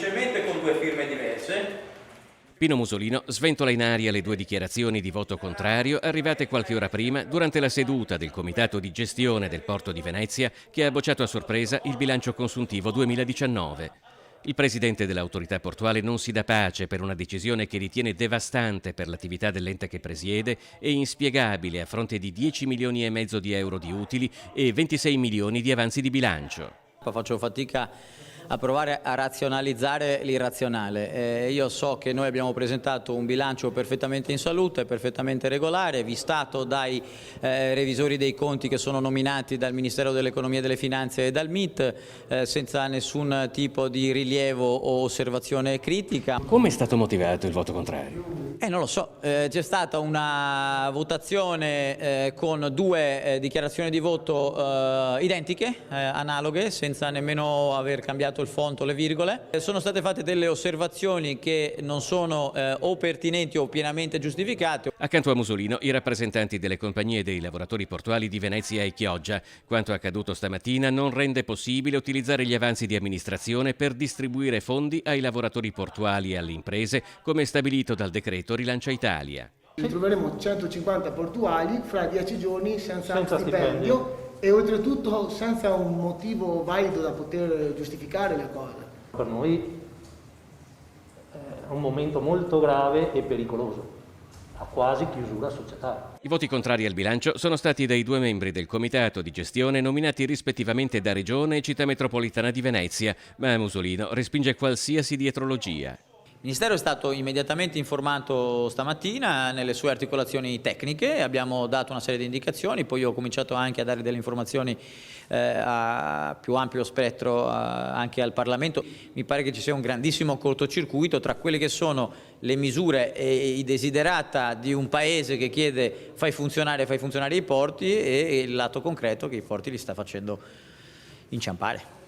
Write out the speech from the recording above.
semplicemente con due firme diverse. Pino Musolino sventola in aria le due dichiarazioni di voto contrario arrivate qualche ora prima durante la seduta del Comitato di gestione del Porto di Venezia che ha bocciato a sorpresa il bilancio consuntivo 2019. Il presidente dell'autorità portuale non si dà pace per una decisione che ritiene devastante per l'attività dell'ente che presiede e inspiegabile a fronte di 10 milioni e mezzo di euro di utili e 26 milioni di avanzi di bilancio. Faccio fatica a provare a razionalizzare l'irrazionale. Io so che noi abbiamo presentato un bilancio perfettamente in salute, perfettamente regolare, vistato dai revisori dei conti che sono nominati dal Ministero dell'Economia e delle Finanze e dal MIT, senza nessun tipo di rilievo o osservazione critica. Come è stato motivato il voto contrario? Non lo so, c'è stata una votazione con due dichiarazioni di voto identiche, analoghe, senza nemmeno aver cambiato il font o le virgole. Sono state fatte delle osservazioni che non sono o pertinenti o pienamente giustificate. Accanto a Musolino i rappresentanti delle compagnie dei lavoratori portuali di Venezia e Chioggia. Quanto accaduto stamattina non rende possibile utilizzare gli avanzi di amministrazione per distribuire fondi ai lavoratori portuali e alle imprese come stabilito dal decreto Rilancia Italia. Troveremo 150 portuali fra 10 giorni senza stipendio e oltretutto senza un motivo valido da poter giustificare le cose. Per noi è un momento molto grave e pericoloso, a quasi chiusura societaria. I voti contrari al bilancio sono stati dei due membri del comitato di gestione nominati rispettivamente da Regione e Città Metropolitana di Venezia, ma Musolino respinge qualsiasi dietrologia. Il Ministero è stato immediatamente informato stamattina nelle sue articolazioni tecniche, abbiamo dato una serie di indicazioni, poi io ho cominciato anche a dare delle informazioni a più ampio spettro anche al Parlamento. Mi pare che ci sia un grandissimo cortocircuito tra quelle che sono le misure e i desiderata di un paese che chiede fai funzionare i porti e il lato concreto che i porti li sta facendo inciampare.